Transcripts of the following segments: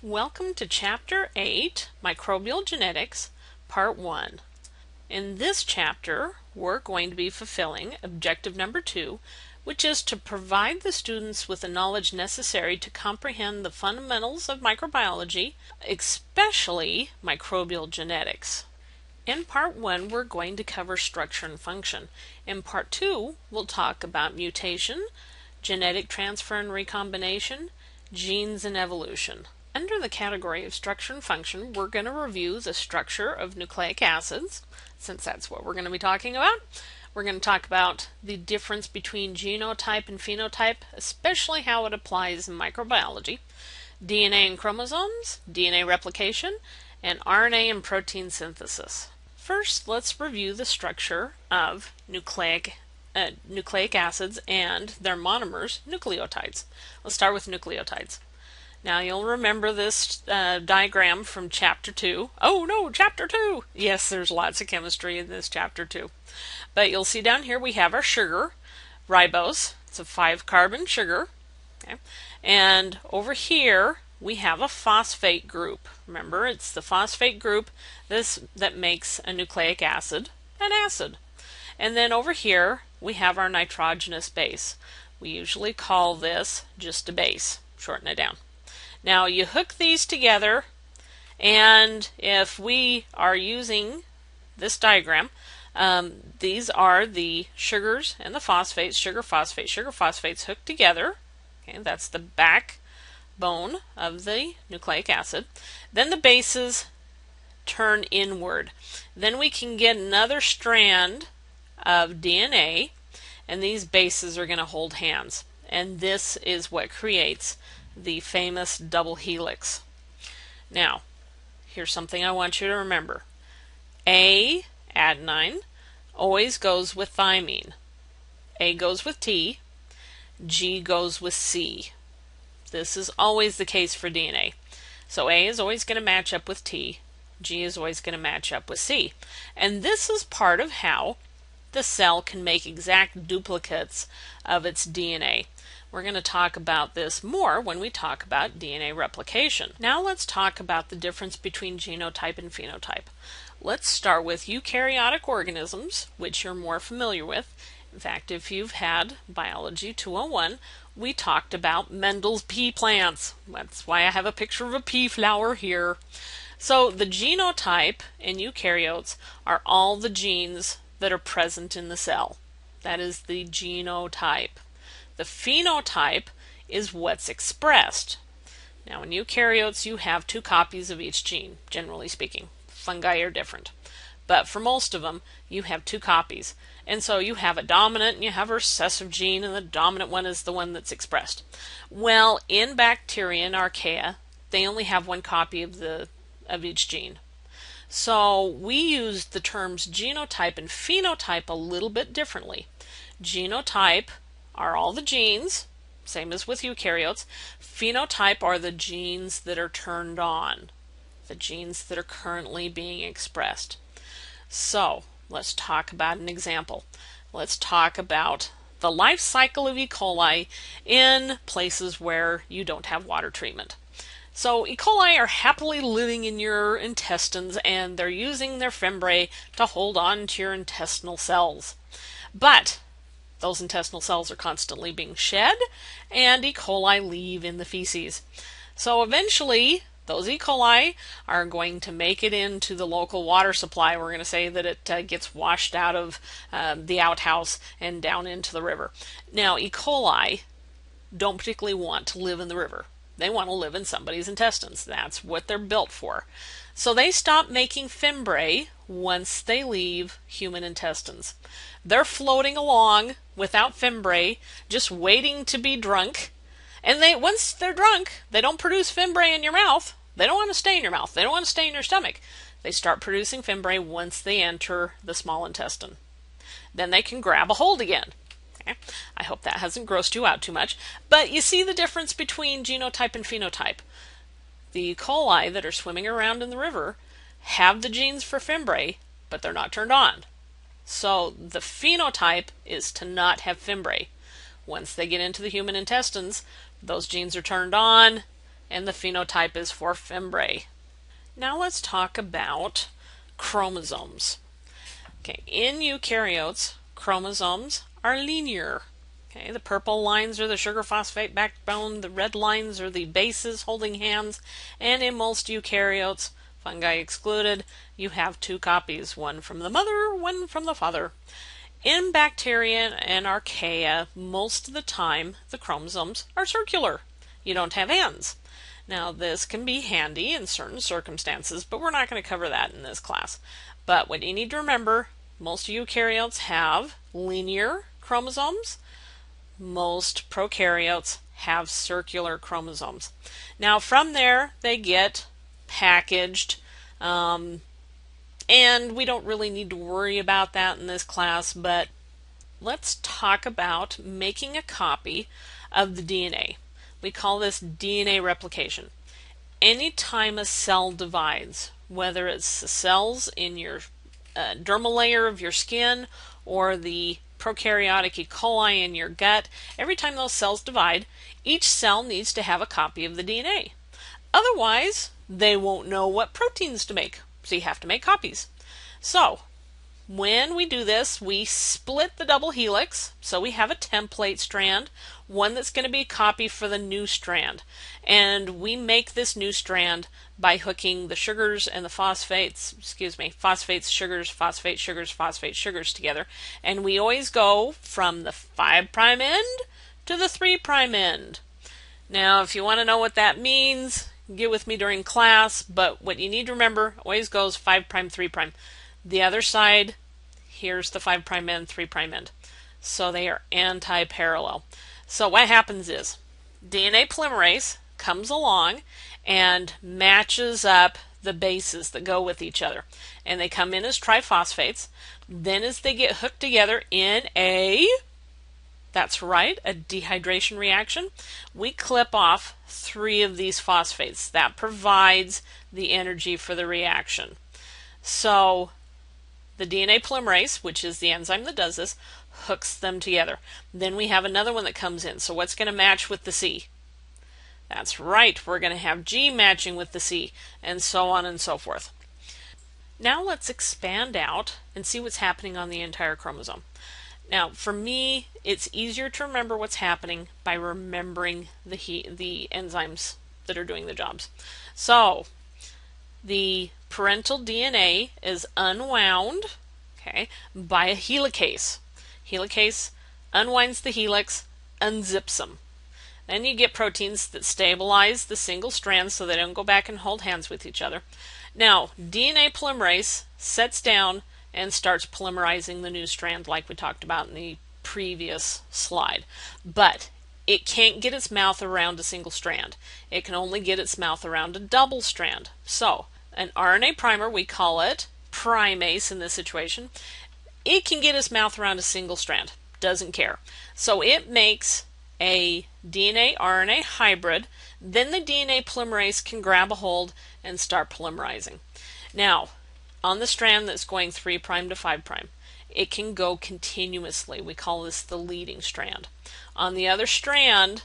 Welcome to Chapter 8, Microbial Genetics, Part 1. In this chapter, we're going to be fulfilling objective number 2, which is to provide the students with the knowledge necessary to comprehend the fundamentals of microbiology, especially microbial genetics. In Part 1, we're going to cover structure and function. In Part 2, we'll talk about mutation, genetic transfer and recombination, genes and evolution. Under the category of structure and function, we're going to review the structure of nucleic acids, since that's what we're going to be talking about. We're going to talk about the difference between genotype and phenotype, especially how it applies in microbiology, DNA and chromosomes, DNA replication, and RNA and protein synthesis. First, let's review the structure of nucleic acids and their monomers, nucleotides. Let's start with nucleotides. Now you'll remember this diagram from Chapter 2. Oh no, Chapter 2! Yes, there's lots of chemistry in this Chapter 2. But you'll see down here we have our sugar, ribose. It's a 5-carbon sugar. Okay. And over here we have a phosphate group. Remember, it's the phosphate group that makes a nucleic acid an acid. And then over here we have our nitrogenous base. We usually call this just a base. Shorten it down. Now you hook these together, and if we are using this diagram, these are the sugars and the phosphates, sugar phosphates hooked together. Okay, that's the backbone of the nucleic acid. Then the bases turn inward. Then we can get another strand of DNA, and these bases are going to hold hands. And this is what creates the famous double helix. Now, here's something I want you to remember. A, adenine, always goes with thymine. A goes with T, G goes with C. This is always the case for DNA. So A is always going to match up with T, G is always going to match up with C. And this is part of how the cell can make exact duplicates of its DNA. We're going to talk about this more when we talk about DNA replication. Now let's talk about the difference between genotype and phenotype. Let's start with eukaryotic organisms, which you're more familiar with. In fact, if you've had Biology 201, we talked about Mendel's pea plants. That's why I have a picture of a pea flower here. So the genotype in eukaryotes are all the genes that are present in the cell. That is the genotype. The phenotype is what's expressed. Now in eukaryotes you have 2 copies of each gene, generally speaking. Fungi are different. But for most of them you have 2 copies. And so you have a dominant and you have a recessive gene, and the dominant one is the one that's expressed. Well, in bacteria and archaea, they only have 1 copy of each gene. So we use the terms genotype and phenotype a little bit differently. Genotype are all the genes, same as with eukaryotes. Phenotype are the genes that are turned on, the genes that are currently being expressed. So let's talk about an example. Let's talk about the life cycle of E. coli in places where you don't have water treatment. So E. coli are happily living in your intestines, and they're using their fimbriae to hold on to your intestinal cells. But those intestinal cells are constantly being shed, and E. coli leave in the feces. So eventually, those E. coli are going to make it into the local water supply. We're going to say that it gets washed out of the outhouse and down into the river. Now, E. coli don't particularly want to live in the river. They want to live in somebody's intestines. That's what they're built for. So they stop making fimbriae once they leave human intestines. They're floating along without fimbriae, just waiting to be drunk. And once they're drunk, they don't produce fimbriae in your mouth. They don't want to stay in your mouth. They don't want to stay in your stomach. They start producing fimbriae once they enter the small intestine. Then they can grab a hold again. Okay. I hope that hasn't grossed you out too much. But you see the difference between genotype and phenotype. The E. coli that are swimming around in the river have the genes for fimbriae, but they're not turned on. So the phenotype is to not have fimbriae. Once they get into the human intestines, those genes are turned on, and the phenotype is for fimbriae. Now let's talk about chromosomes. Okay, in eukaryotes, chromosomes are linear. Okay, the purple lines are the sugar phosphate backbone, the red lines are the bases holding hands, and in most eukaryotes, fungi excluded, you have two copies, one from the mother, one from the father. In bacteria and archaea, most of the time the chromosomes are circular. You don't have ends. Now this can be handy in certain circumstances, but we're not going to cover that in this class. But what you need to remember, most eukaryotes have linear chromosomes. Most prokaryotes have circular chromosomes. Now from there they get packaged, and we don't really need to worry about that in this class, but let's talk about making a copy of the DNA. We call this DNA replication. Anytime a cell divides, whether it's the cells in your dermal layer of your skin or the prokaryotic E. coli in your gut, every time those cells divide, each cell needs to have a copy of the DNA. Otherwise, they won't know what proteins to make, so you have to make copies. So, when we do this, we split the double helix, so we have a template strand, one that's going to be a copy for the new strand. And we make this new strand by hooking the sugars and the phosphates, phosphates, sugars, phosphate, sugars, phosphate, sugars together. And we always go from the 5' end to the 3' end. Now, if you want to know what that means, get with me during class, but what you need to remember, always goes 5', 3'. The other side, here's the 5' end, 3' end. So they are anti-parallel. So what happens is, DNA polymerase comes along and matches up the bases that go with each other. And they come in as triphosphates. Then as they get hooked together in that's right, a dehydration reaction, we clip off 3 of these phosphates. That provides the energy for the reaction. So the DNA polymerase, which is the enzyme that does this, hooks them together. Then we have another one that comes in. So what's going to match with the C? That's right, we're going to have G matching with the C, and so on and so forth. Now let's expand out and see what's happening on the entire chromosome. Now, for me, it's easier to remember what's happening by remembering the enzymes that are doing the jobs. So, the parental DNA is unwound, okay, by a helicase. Helicase unwinds the helix, unzips them. Then you get proteins that stabilize the single strands so they don't go back and hold hands with each other. Now, DNA polymerase sets down and starts polymerizing the new strand like we talked about in the previous slide. But it can't get its mouth around a single strand. It can only get its mouth around a double strand. So, an RNA primer, we call it primase in this situation, it can get its mouth around a single strand. Doesn't care. So it makes a DNA RNA hybrid. Then the DNA polymerase can grab a hold and start polymerizing. Now, on the strand that's going 3' to 5', it can go continuously. We call this the leading strand. On the other strand,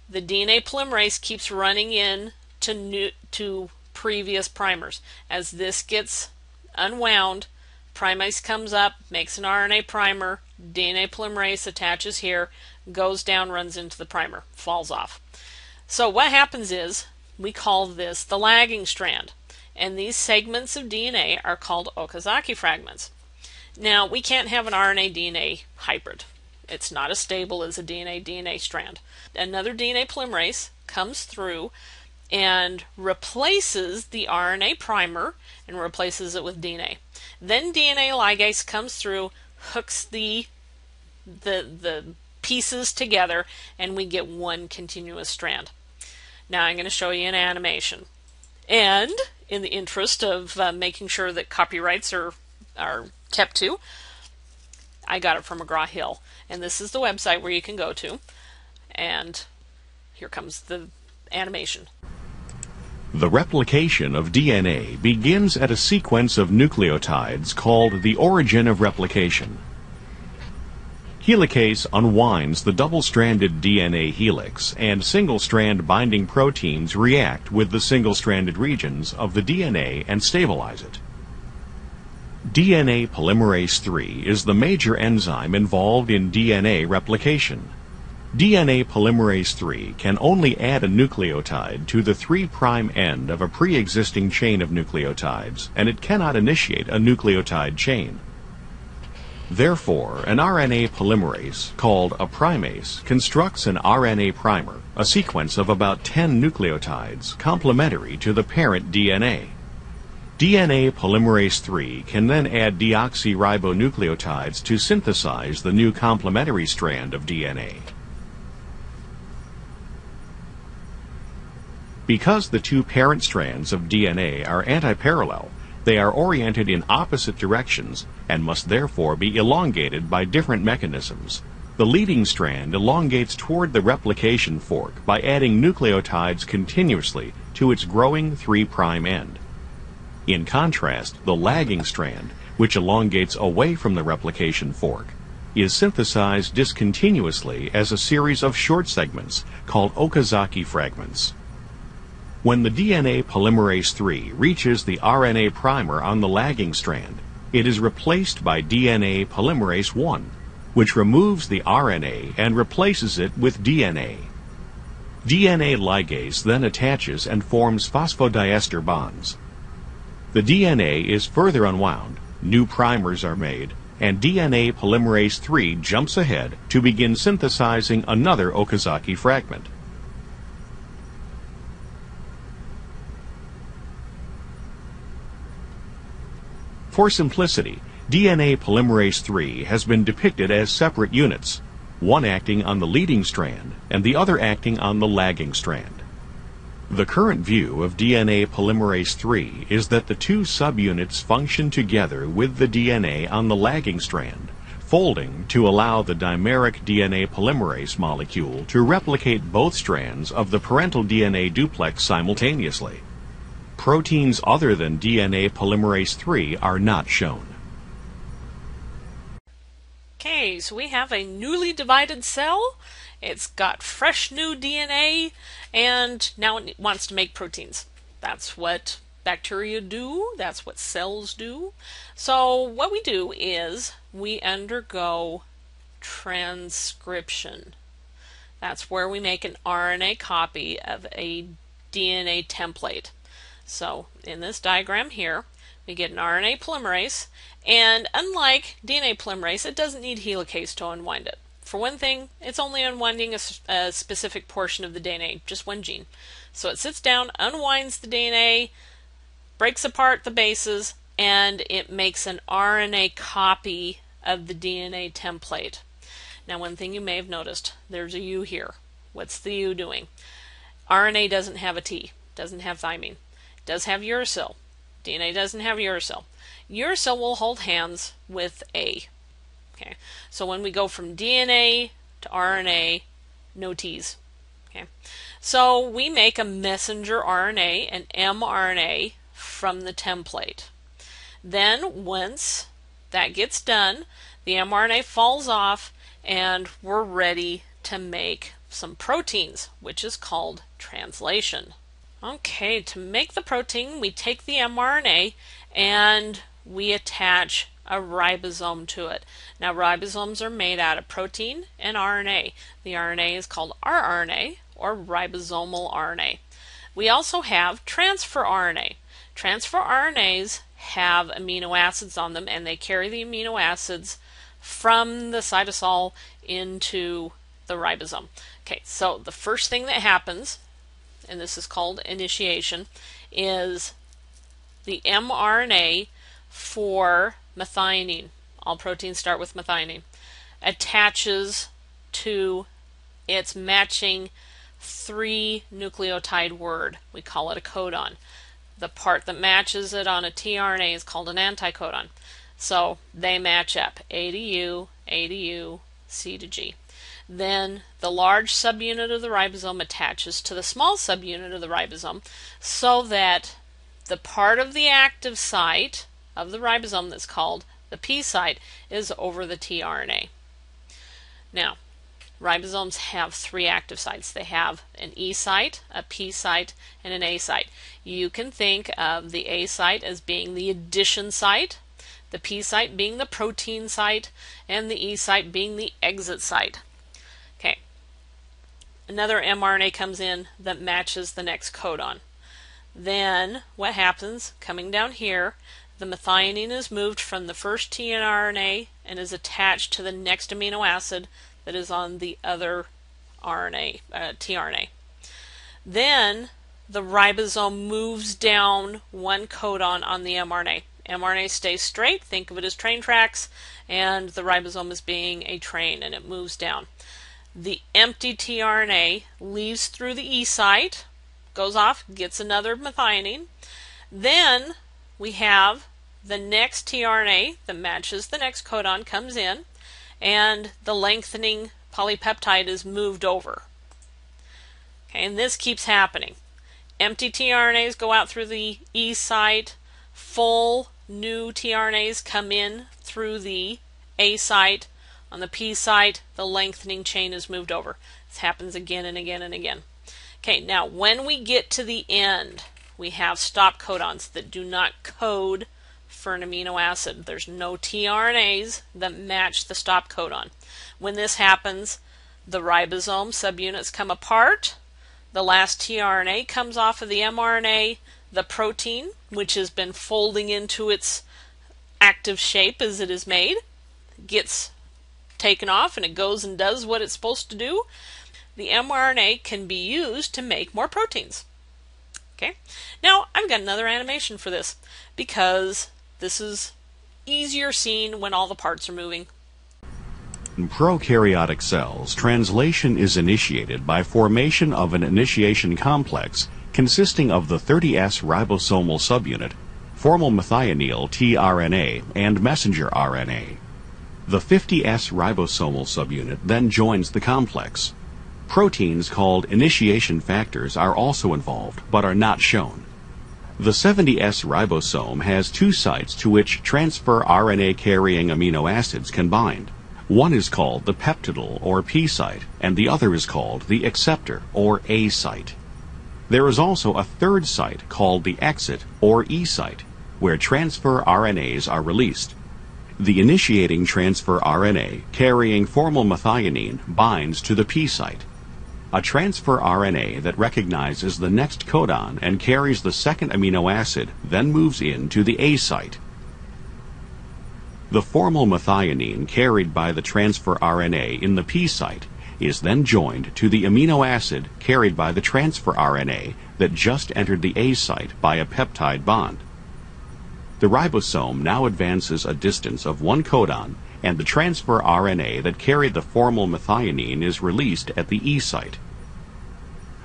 the DNA polymerase keeps running in to previous primers. As this gets unwound, primase comes up, makes an RNA primer, DNA polymerase attaches here, goes down, runs into the primer, falls off. So what happens is, we call this the lagging strand. And these segments of DNA are called Okazaki fragments. Now, we can't have an RNA-DNA hybrid. It's not as stable as a DNA-DNA strand. Another DNA polymerase comes through and replaces the RNA primer and replaces it with DNA. Then DNA ligase comes through, hooks the pieces together, and we get one continuous strand. Now I'm going to show you an animation. And in the interest of making sure that copyrights are kept to, I got it from McGraw-Hill. And this is the website where you can go to. And here comes the animation. The replication of DNA begins at a sequence of nucleotides called the origin of replication. Helicase unwinds the double-stranded DNA helix, and single-strand binding proteins react with the single-stranded regions of the DNA and stabilize it. DNA polymerase III is the major enzyme involved in DNA replication. DNA polymerase III can only add a nucleotide to the 3' end of a pre-existing chain of nucleotides, and it cannot initiate a nucleotide chain. Therefore, an RNA polymerase, called a primase, constructs an RNA primer, a sequence of about 10 nucleotides complementary to the parent DNA. DNA polymerase III can then add deoxyribonucleotides to synthesize the new complementary strand of DNA. Because the two parent strands of DNA are antiparallel, they are oriented in opposite directions and must therefore be elongated by different mechanisms. The leading strand elongates toward the replication fork by adding nucleotides continuously to its growing 3' end. In contrast, the lagging strand, which elongates away from the replication fork, is synthesized discontinuously as a series of short segments called Okazaki fragments. When the DNA polymerase III reaches the RNA primer on the lagging strand, it is replaced by DNA polymerase I, which removes the RNA and replaces it with DNA. DNA ligase then attaches and forms phosphodiester bonds. The DNA is further unwound, new primers are made, and DNA polymerase III jumps ahead to begin synthesizing another Okazaki fragment. For simplicity, DNA polymerase III has been depicted as separate units, one acting on the leading strand and the other acting on the lagging strand. The current view of DNA polymerase III is that the two subunits function together with the DNA on the lagging strand, folding to allow the dimeric DNA polymerase molecule to replicate both strands of the parental DNA duplex simultaneously. Proteins other than DNA polymerase III are not shown. Okay, so we have a newly divided cell. It's got fresh new DNA, and now it wants to make proteins. That's what bacteria do. That's what cells do. So what we do is we undergo transcription. That's where we make an RNA copy of a DNA template. So in this diagram here, we get an RNA polymerase, and unlike DNA polymerase, it doesn't need helicase to unwind it. For one thing, it's only unwinding a specific portion of the DNA, just one gene. So it sits down, unwinds the DNA, breaks apart the bases, and it makes an RNA copy of the DNA template. Now, one thing you may have noticed, there's a U here. What's the U doing? RNA doesn't have a T, doesn't have thymine. It does have uracil. DNA doesn't have uracil. Uracil will hold hands with A. Okay, so when we go from DNA to RNA, no T's. Okay, so we make a messenger RNA, an mRNA, from the template. Then once that gets done, the mRNA falls off, and we're ready to make some proteins, which is called translation. Okay, to make the protein, we take the mRNA and we attach a ribosome to it. Now, ribosomes are made out of protein and RNA. The RNA is called rRNA, or ribosomal RNA. We also have transfer RNA. Transfer RNAs have amino acids on them, and they carry the amino acids from the cytosol into the ribosome. Okay, so the first thing that happens, and this is called initiation, is the mRNA for methionine. All proteins start with methionine. Attaches to its matching 3 nucleotide word. We call it a codon. The part that matches it on a tRNA is called an anticodon. So they match up, A to U, A to U, C to G. Then the large subunit of the ribosome attaches to the small subunit of the ribosome, so that the part of the active site of the ribosome that's called the P site is over the tRNA. Now, ribosomes have 3 active sites. They have an E site, a P site, and an A site. You can think of the A site as being the addition site, the P site being the protein site, and the E site being the exit site. Okay. Another mRNA comes in that matches the next codon. Then what happens, coming down here, the methionine is moved from the first tRNA and is attached to the next amino acid that is on the other tRNA. Then the ribosome moves down 1 codon on the mRNA. mRNA stays straight, think of it as train tracks, and the ribosome as being a train, and it moves down. The empty tRNA leaves through the E site, goes off, gets another methionine. Then we have the next tRNA that matches the next codon comes in, and the lengthening polypeptide is moved over. Okay, and this keeps happening. Empty tRNAs go out through the E site, full new tRNAs come in through the A site. On the P site, the lengthening chain is moved over. This happens again and again and again. Okay, now when we get to the end, we have stop codons that do not code for an amino acid. There's no tRNAs that match the stop codon. When this happens, the ribosome subunits come apart, the last tRNA comes off of the mRNA, the protein, which has been folding into its active shape as it is made, gets taken off and it goes and does what it's supposed to do. The mRNA can be used to make more proteins. Okay, now I've got another animation for this because this is easier seen when all the parts are moving. In prokaryotic cells, translation is initiated by formation of an initiation complex consisting of the 30S ribosomal subunit, formal methionine tRNA, and messenger RNA. The 50S ribosomal subunit then joins the complex. Proteins called initiation factors are also involved, but are not shown. The 70S ribosome has 2 sites to which transfer RNA carrying amino acids can bind. One is called the peptidyl or P site, and the other is called the acceptor or A site. There is also a 3rd site called the exit or E site, where transfer RNAs are released. The initiating transfer RNA carrying formal methionine binds to the P site. A transfer RNA that recognizes the next codon and carries the second amino acid then moves into the A site. The formal methionine carried by the transfer RNA in the P site is then joined to the amino acid carried by the transfer RNA that just entered the A site by a peptide bond. The ribosome now advances a distance of 1 codon, and the transfer RNA that carried the formal methionine is released at the E site.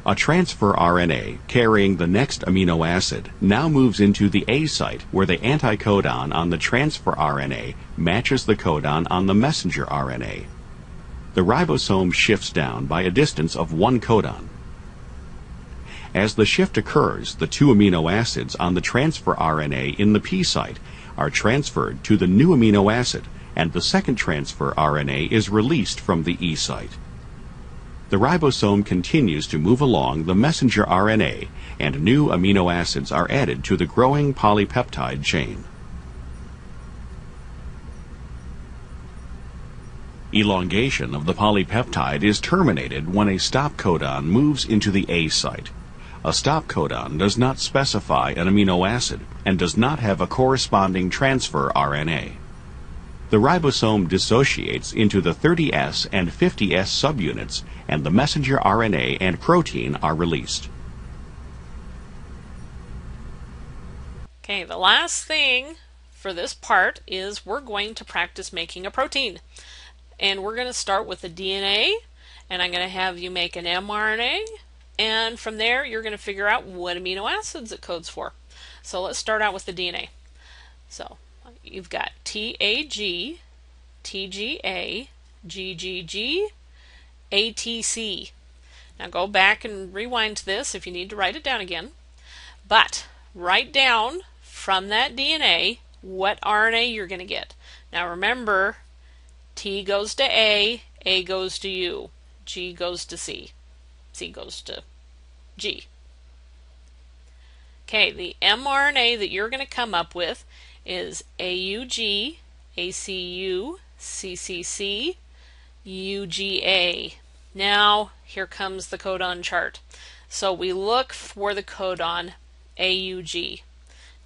A transfer RNA carrying the next amino acid now moves into the A site, where the anticodon on the transfer RNA matches the codon on the messenger RNA. The ribosome shifts down by a distance of 1 codon. As the shift occurs, the 2 amino acids on the transfer RNA in the P site are transferred to the new amino acid, and the second transfer RNA is released from the E site. The ribosome continues to move along the messenger RNA, and new amino acids are added to the growing polypeptide chain. Elongation of the polypeptide is terminated when a stop codon moves into the A site. A stop codon does not specify an amino acid and does not have a corresponding transfer RNA. The ribosome dissociates into the 30S and 50S subunits, and the messenger RNA and protein are released. Okay, the last thing for this part is we're going to practice making a protein. And we're going to start with the DNA, and I'm going to have you make an mRNA, and from there you're going to figure out what amino acids it codes for. So let's start out with the DNA. So you've got TAG, TGA, GGG, ATC. Now go back and rewind to this if you need to write it down again. But write down from that DNA what RNA you're going to get. Now remember, T goes to A, A goes to U, G goes to C, C goes to G. Okay, the mRNA that you're going to come up with is AUG, ACU, CCC, UGA. Now, here comes the codon chart. So we look for the codon AUG.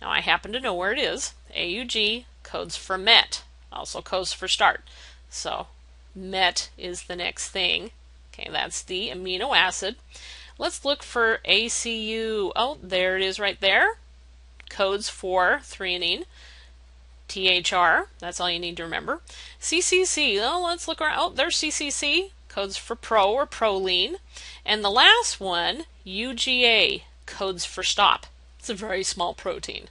Now, I happen to know where it is. AUG codes for MET, also codes for start. So, MET is the next thing. Okay, that's the amino acid. Let's look for ACU. Oh, there it is right there. Codes for threonine. THR, that's all you need to remember. CCC, oh, let's look around. Oh, there's CCC, codes for pro or proline. And the last one, UGA, codes for stop. It's a very small protein.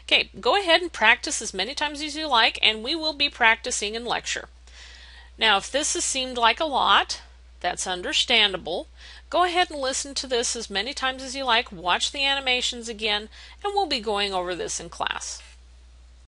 Okay, go ahead and practice as many times as you like, and we will be practicing in lecture. Now, if this has seemed like a lot, that's understandable. Go ahead and listen to this as many times as you like, watch the animations again, and we'll be going over this in class.